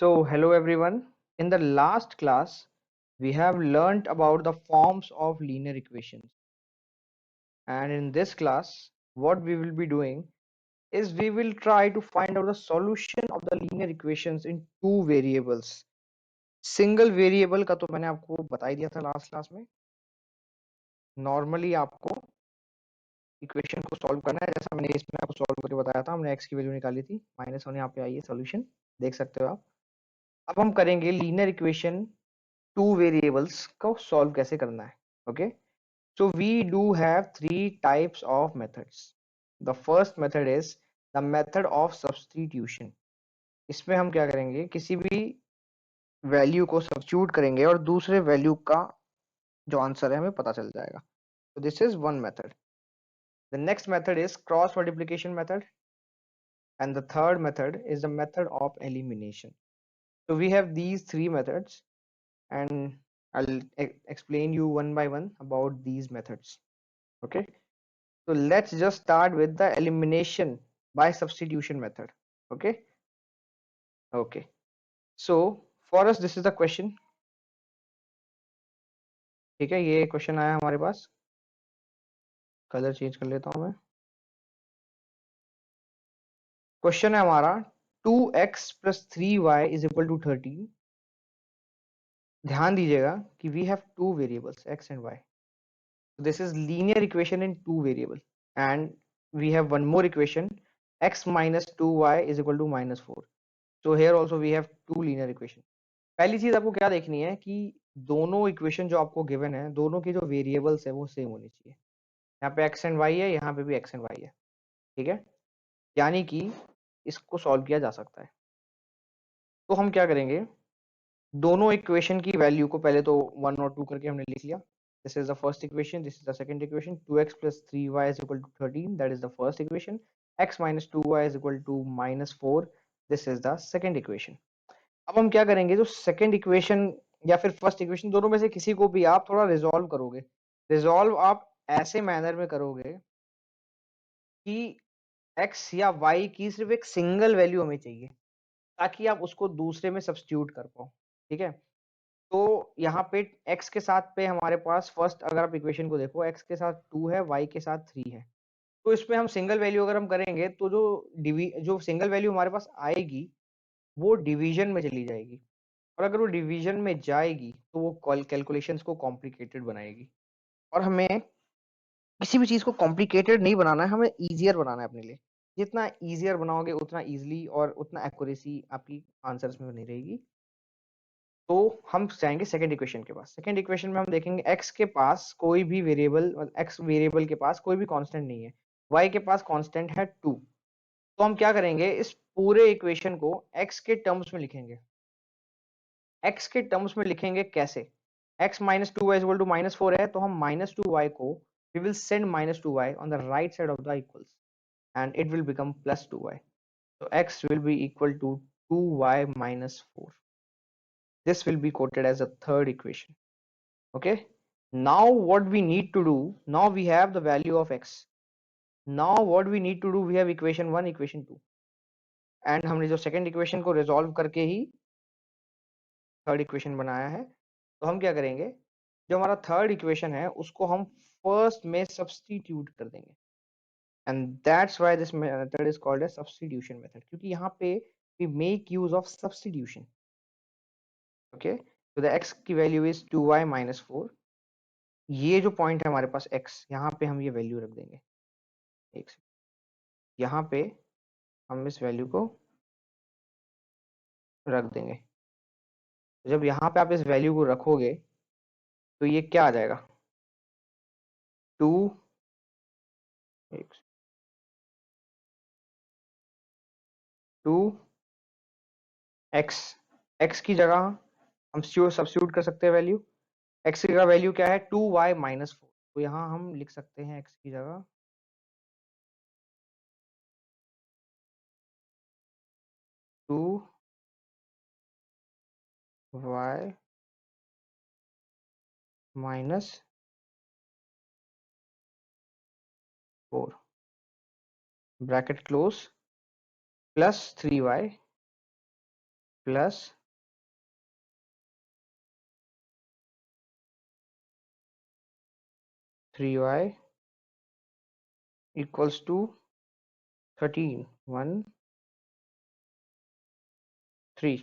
So, hello everyone. In the last class, we have learnt about the forms of linear equations. And in this class, what we will be doing is we will try to find out the solution of the linear equations in two variables. Single variable का तो मैंने आपको बता ही दिया था last class में. Normally आपको equation को सॉल्व करना है, जैसा मैंने इसमें आपको सॉल्व करके बताया था. हमने x की वैल्यू निकाली थी, -1 यहाँ पे आई है, सॉल्यूशन देख सकते हो आप. अब हम करेंगे लीनियर इक्वेशन टू वेरिएबल्स को सॉल्व कैसे करना है. Okay, so we do have three types of methods. The first method is the method of substitution. इसमें हम क्या करेंगे, किसी भी वैल्यू को सब्स्टिट्यूट करेंगे और दूसरे वैल्यू का जो आंसर है हमें पता चल जाएगा. So this is one method. The next method is cross multiplication method, and the third method is the method of elimination. So we have these three methods, and I'll explain you one by one about these methods. Okay, so let's just start with the elimination by substitution method. Okay, okay, so for us this is the question. ठीक है, ये question आया हमारे पास. Colour change कर लेता हूं मैं. Question है हमारा 2x + 3y = 13. ध्यान दीजिएगा कि we have two variables x and y. So this is linear equation in two variable, and we have one more equation, x - 2y = -4. So here also we have two linear equation. पहली चीज आपको क्या देखनी है कि दोनों equation जो आपको गिवन है, दोनों की जो वेरिएबल्स है वो सेम होनी चाहिए. यहाँ पे x एंड y है, यहाँ पे भी x एंड y है. ठीक है, यानी कि इसको सॉल्व किया जा सकता है. तो हम क्या करेंगे, दोनों इक्वेशन की वैल्यू को पहले तो 1 और 2 करके हमने लिख लिया. This is the first equation, this is the second equation. 2x + 3y = 13, that is the first equation. x - 2y = -4, this is the second equation. अब हम क्या करेंगे, जो सेकंड इक्वेशन या फिर फर्स्ट इक्वेशन, दोनों में से किसी को भी आप थोड़ा रिजॉल्व करोगे. रिजॉल्व आप ऐसे मैनर में करोगे कि x या y की सिर्फ एक सिंगल वैल्यू हमें चाहिए, ताकि आप उसको दूसरे में सब्स्टिट्यूट कर पाओ. ठीक है, तो यहाँ पे x के साथ पे हमारे पास फर्स्ट, अगर आप इक्वेशन को देखो, x के साथ 2 है, y के साथ 3 है. तो इसमें हम सिंगल वैल्यू अगर हम करेंगे तो जो सिंगल वैल्यू हमारे पास आएगी वो डिवीजन में चली जाएगी, और अगर वो डिवीजन में जाएगी तो वो कैलकुलेशंस को कॉम्प्लिकेटेड बनाएगी. और हमें किसी भी चीज को कॉम्प्लिकेटेड नहीं बनाना है, हमें इजियर बनाना है अपने लिए. जितना इजियर बनाओगे उतना इजीली और उतना एक्यूरेसी आपकी आंसर्स में बनी रहेगी. तो हम जाएंगे सेकंड इक्वेशन के पास. सेकंड इक्वेशन में हम देखेंगे x के पास कोई भी वेरिएबल, x वेरिएबल के पास कोई भी कांस्टेंट नहीं है, y के पास कांस्टेंट है 2. तो हम क्या करेंगे, इस पूरे इक्वेशन को x के टर्म्स में लिखेंगे. x के टर्म्स में लिखेंगे कैसे, x - 2y = -4 है, तो हम -2y को we will send -2y on the right side of the equals, and it will become +2y. So x will be equal to 2y - 4. This will be quoted as a third equation. Okay, now what we need to do, now we have the value of x. Now what we need to do, we have equation 1, equation 2, and हमने जो second equation को resolve करके ही third equation बनाया है. तो हम क्या करेंगे, जो हमारा थर्ड इक्वेशन है उसको हम फर्स्ट में सब्स्टिट्यूट कर देंगे, and that's why this method is called as substitution method, क्योंकि यहाँ पे we make use of substitution. Okay, तो द x की वैल्यू इज 2y - 4. ये जो पॉइंट है हमारे पास x, यहाँ पे हम ये वैल्यू रख देंगे. एक सेकंड, यहाँ पे हम इस वैल्यू को रख देंगे. जब यहाँ पे आप इस वैल्यू को रखोगे तो ये क्या आ जाएगा, 2 2 x. x की जगह हम सब्स्टिट्यूट कर सकते हैं वैल्यू. x की जगह वैल्यू क्या है, 2y - 4. तो यहाँ हम लिख सकते हैं x की जगह 2y -4 bracket close plus 3y plus 3y equals to 13 1 3।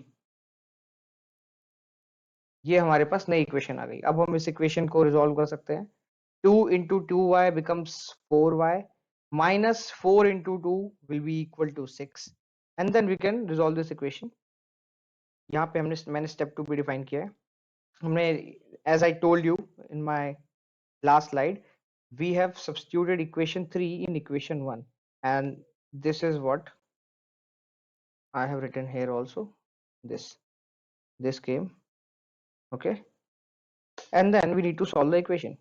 ये हमारे पास नई इक्वेशन आ गई। अब हम इस इक्वेशन को रिजॉल्व कर सकते हैं। 2 into 2y becomes 4y minus 4 into 2 will be equal to 6, and then we can resolve this equation। यहाँ पे मैंने step 2 भी define किया है। हमने, as I told you in my last slide, we have substituted equation 3 in equation 1, and this is what I have written here also. This came, okay, and then we need to solve the equation.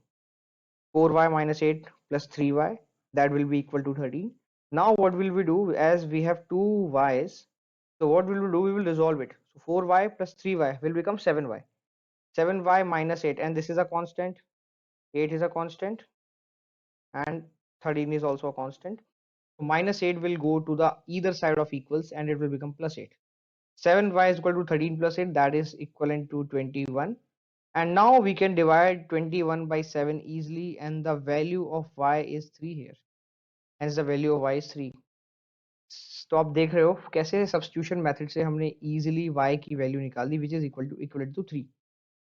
4y minus 8 plus 3y, that will be equal to 13. Now what will we do, as we have two y's, so what will we do, we will resolve it. So 4y plus 3y will become 7y, 7y minus 8, and this is a constant, 8 is a constant, and 13 is also a constant. So minus 8 will go to the either side of equals and it will become plus 8. 7y is equal to 13 plus 8, that is equivalent to 21. And now we can divide 21 by 7 easily, and the value of y is 3 here, hence the value of y is 3. तो आप देख रहे हो कैसे substitution method से हमने easily y की value निकाल दी, which is equal to 3।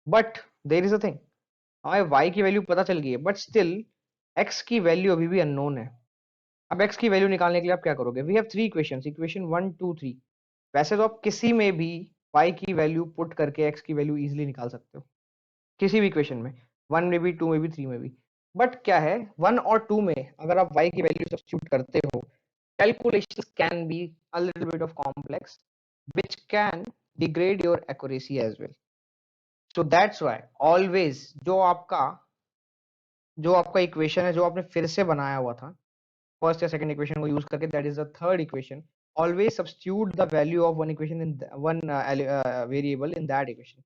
But there is a thing, हमें y की वैल्यू पता चल गई है, बट स्टिल x की वैल्यू अभी भी अननोन है। अब x की वैल्यू निकालने के लिए आप क्या करोगे, we have three equations, equation 1 2 3। वैसे तो आप किसी में भी y की वैल्यू पुट करके x की वैल्यू इजीली निकाल सकते हो, किसी भी इक्वेशन में, 1 में भी, 2 में भी, 3 में भी। बट क्या है, 1 और 2 में अगर आप y की वैल्यू सब्स्टिट्यूट करते हो, calculations can be a little bit of complex, which can degrade your accuracy as well. So that's why always जो आपका इक्वेशन है, जो आपने फिर से बनाया हुआ था फर्स्ट या सेकंड इक्वेशन को यूज करके, that is the third equation, always substitute the value of one equation in one variable in that equation.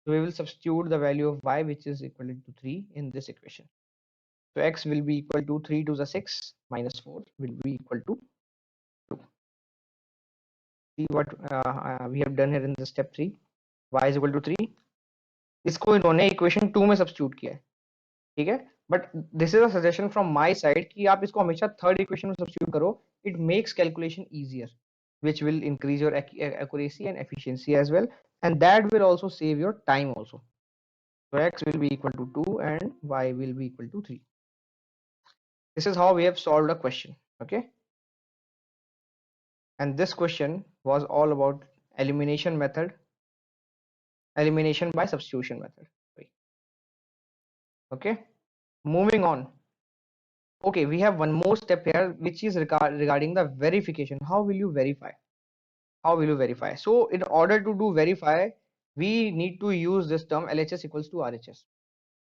So we will substitute the value of y, which is equal to 3, in this equation. So x will be equal to 3 to the 6 minus 4 will be equal to 2. See what we have done here in the step 3, y is equal to 3, इसको इन्होंने equation 2 में substitute किया है, ठीक है। But this is a suggestion from my side कि आप इसको हमेशा थर्ड इक्वेशन में सब्स्टिट्यूट करो, it makes calculation easier, which will increase your accuracy and efficiency as well, and that will also save your time also. So x will be equal to 2 and y will be equal to 3. This is how we have solved a question, okay, and this question was all about elimination method, elimination by substitution method. Okay, moving on. Okay, we have one more step here, which is regarding the verification. How will you verify? How will you verify? So in order to do verify, we need to use this term LHS equals to RHS.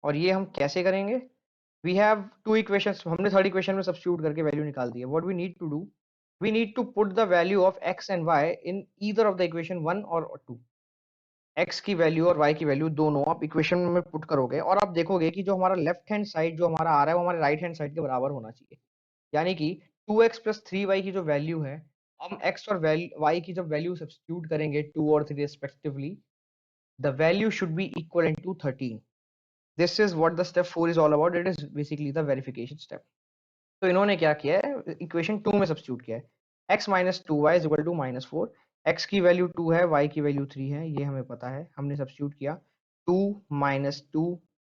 और ये हम कैसे करेंगे? We have two equations, हमने third equation में substitute करके value निकाल दी है। What we need to do, we need to put the value of x and y in either of the equation 1 or 2. x की वैल्यू और y की value दोनों आप इक्वेशन में पुट करोगे, और आप देखोगे कि जो हमारा लेफ्ट हैंड साइड जो हमारा आ रहा है वो हमारे राइट हैंड साइड के बराबर होना चाहिए। यानी कि 2x प्लस 3y की जो वैल्यू है, हम x और y की जब वैल्यू सब्स्टिट्यूट करेंगे 2 और 3 respectively, the value should be equivalent to 13. This is what the step 4 is all about. It is basically the verification step. तो इन्होंने क्या किया है, इक्वेशन 2 में सब्स्टिट्यूट किया है, x minus 2y is equal to minus 4, x की value 2 है, y की वैल्यू 3 है, ये हमें पता है, हमने सब्स्टिट्यूट किया 2 minus 2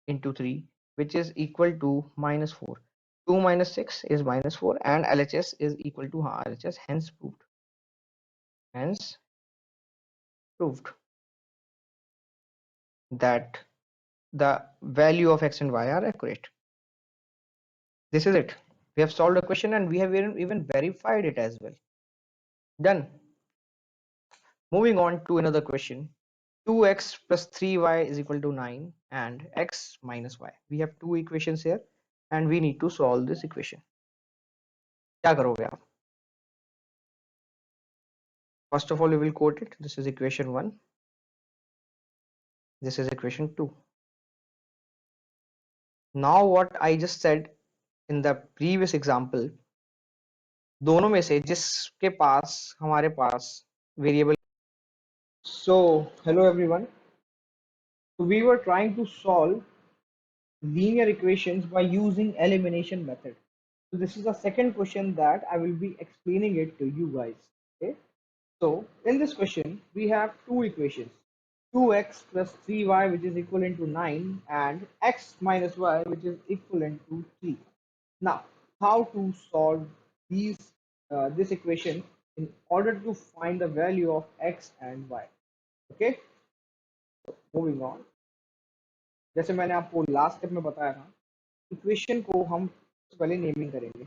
into 3 which is equal to minus 4, 2 minus 6 is minus 4, and LHS is equal to RHS, hence proved. Hence proved that the value of x and y are accurate. This is it. We have solved a question and we have even verified it as well. Done. Moving on to another question. 2x plus 3y is equal to 9 and x minus y. We have two equations here and we need to solve this equation. क्या करोगे आप? First of all, we will quote it. This is equation 1. This is equation 2. Now what I just said in the previous example, दोनों में से जिसके पास हमारे पास variable So, hello everyone. So we were trying to solve linear equations by using elimination method. So this is the second question that I will be explaining it to you guys. Okay. So in this question, we have two equations, 2x plus 3y which is equivalent to 9 and x minus y which is equivalent to 3. Now, how to solve these this equation in order to find the value of x and y. Okay, moving on. जैसे मैंने आपको last step में बताया था, equation को हम पहले naming करेंगे.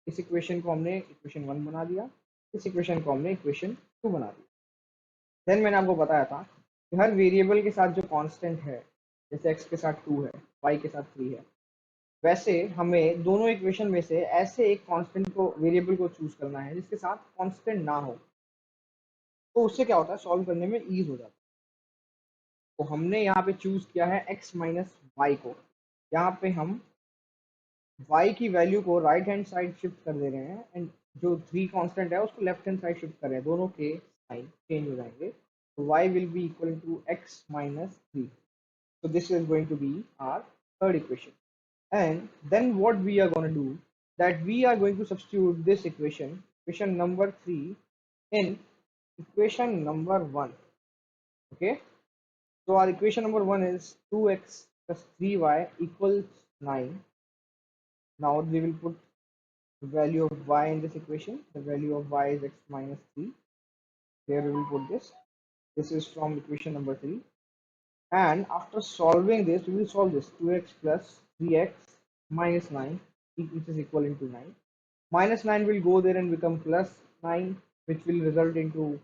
इस इक्वेशन को हमने इक्वेशन 1 बना दिया, इस इक्वेशन को हमने इक्वेशन 2 बना दिया. देन मैंने आपको बताया था कि हर वेरिएबल के साथ जो कांस्टेंट है, जैसे x के साथ 2 है, y के साथ 3 है, वैसे हमें दोनों इक्वेशन में से ऐसे एक कांस्टेंट को वेरिएबल को चूज करना है जिसके साथ कांस्टेंट ना हो. तो उससे क्या होता है, सॉल्व करने में ईज हो जाता है. तो हमने यहाँ पे चूज किया है x माइनस वाई को. यहाँ पे हम y की वैल्यू को राइट हैंड साइड शिफ्ट कर दे रहे हैं एंड जो 3 कांस्टेंट है उसको लेफ्ट हैंड साइड शिफ्ट कर रहे हैं. दोनों के साइन चेंज हो जाएंगे. तो y will be equal to x minus 3. So this is going to be our third equation. And then what we are going to do, that we are going to substitute this equation number 3 in equation number 1. Okay, so our equation number 1 is 2x plus 3y equals 9. Now we will put the value of y in this equation. The value of y is x minus 3. Here we will put this. This is from equation number 3. And after solving this, we will solve this. 2x plus 3x minus 9, which is equivalent to 9. Minus 9 will go there and become plus 9, which will result into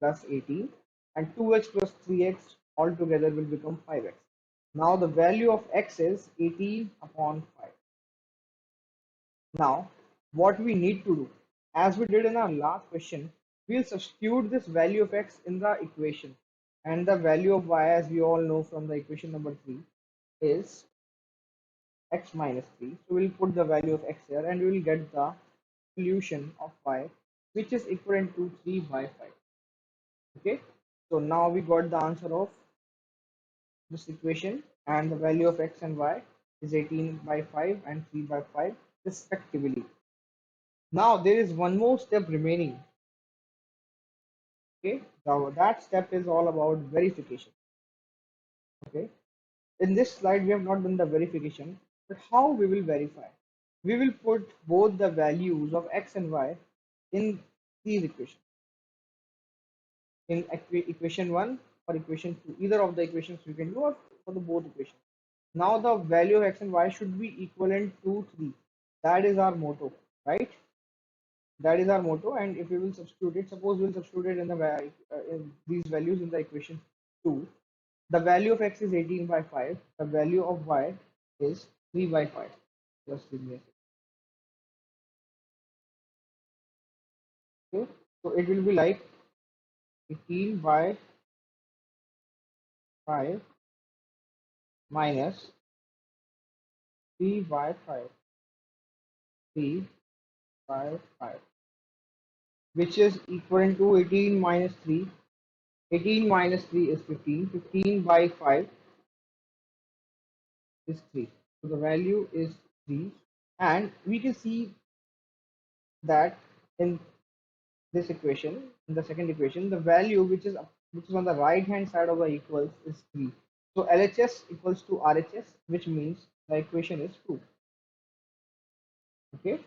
plus 18. And 2x plus 3x altogether will become 5x. Now the value of x is 18 upon 5. Now, what we need to do, as we did in our last question, we'll substitute this value of x in the equation, and the value of y, as we all know from the equation number 3, is x minus 3. So we'll put the value of x here and we will get the solution of y, which is equivalent to 3 by 5. Okay, so now we got the answer of this equation, and the value of x and y is 18 by 5 and 3 by 5 respectively. Now there is one more step remaining. Okay, now that step is all about verification. Okay, in this slide we have not done the verification, but how we will verify? We will put both the values of x and y in these equations, in equation 1 or equation 2, either of the equations you can do, or for the both equations. Now the value of x and y should be equivalent to 3. That is our motto, right? That is our motto. And if we will substitute it, suppose we will substitute it in the in these values in the equation 2. The value of x is 18 by 5. The value of y is 3 by 5. Just give me a second. Okay, so it will be like 18 by 5 minus 3 by 5, 3 by 5, which is equivalent to 18 minus 3. 18 minus 3 is 15. 15 by 5 is 3. So the value is 3. And we can see that in this equation, in the second equation, the value which is on the right hand side of the equals is 3. So LHS equals to RHS, which means the equation is true. Okay,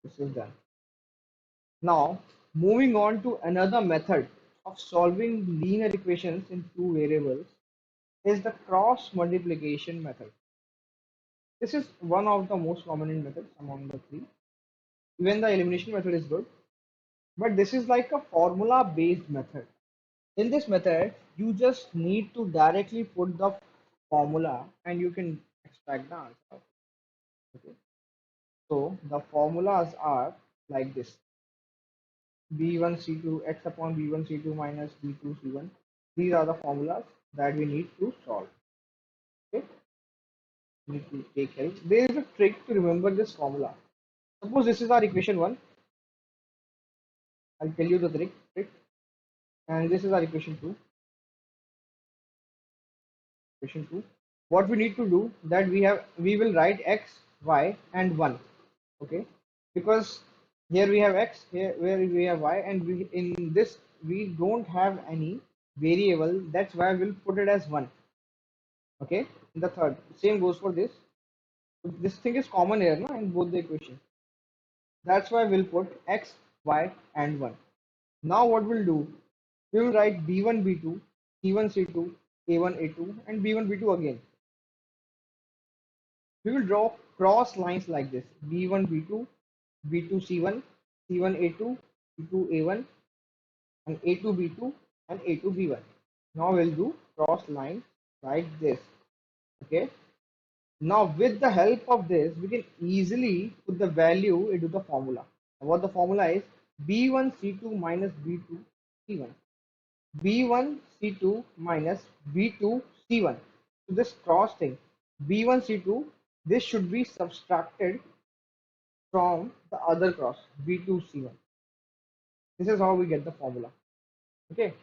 this is done. Now moving on to another method of solving linear equations in two variables is the cross multiplication method. This is one of the most prominent methods among the three. Even the elimination method is good, but this is like a formula based method. In this method, you just need to directly put the formula and you can extract the answer. Okay. So the formulas are like this: b1 c2 x upon b1 c2 minus b2 c1. These are the formulas that we need to solve. Okay. We need to take help. There is a trick to remember this formula. Suppose this is our equation 1. I'll tell you the trick. and this is our equation 2. Equation 2. What we need to do, that we will write x, y, and 1. Okay, because here we have x, here where we have y, and we, in this we don't have any variable. That's why we'll put it as 1. Okay, in the third, same goes for this. This thing is common here, no, in both the equations. That's why we'll put x, y, and 1. Now what we'll do, we will write b1, b2, c1, c2, a1, a2, and b1, b2 again. We will draw cross lines like this: b1, b2, b2, c1, c1, a2, b2, a1, and a2, b2, and a2, b1. Now we'll do cross lines like this. Okay. Now with the help of this, we can easily put the value into the formula. What the formula is: b1 c2 minus b2 c1, b1 c2 minus b2 c1. So this cross thing, b1 c2, this should be subtracted from the other cross, b2 c1. This is how we get the formula. Okay,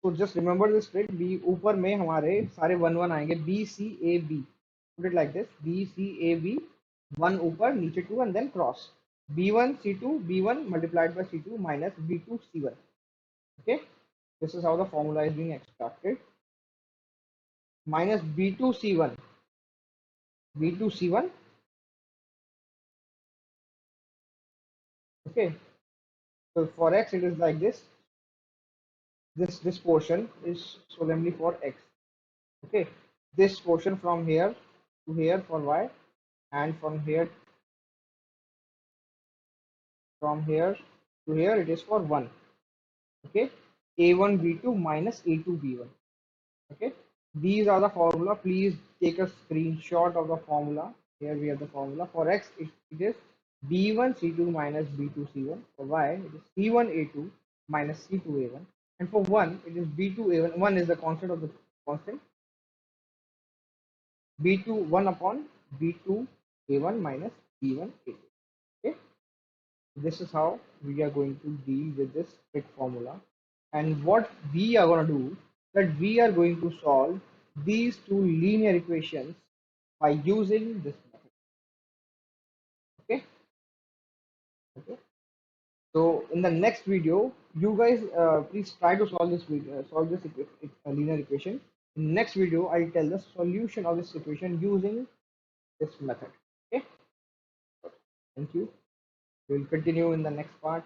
so just remember this trick. b ऊपर में हमारे सारे 1 1 आएंगे, b c a b. Put it like this: b c a b, 1 ऊपर, नीचे 2, and then cross b1 c2 b1 multiplied by c2 minus b2 c1. Okay, this is how the formula is being extracted. Minus b2 c1, b2 c1. Okay, so for x it is like this. This portion is solemnly for x. Okay, this portion from here to here for y, and from here to here it is for 1. Okay, a1 b2 minus a2 b1. Okay, these are the formula. Please take a screenshot of the formula. Here we have the formula. For x it is b1 c2 minus b2 c1. For y it is c1 a2 minus c2 a1, and for 1 it is b2 a1. 1 is the constant of the constant. b2 1 upon b2 a1 minus b1 a2. Okay, this is how we are going to deal with this trick formula. And what we are going to do, that we are going to solve these two linear equations by using this method. Okay, okay. So in the next video, you guys please try to solve this linear equation. In next video, I'll tell the solution of this equation using this method. Okay, thank you. We will continue in the next part.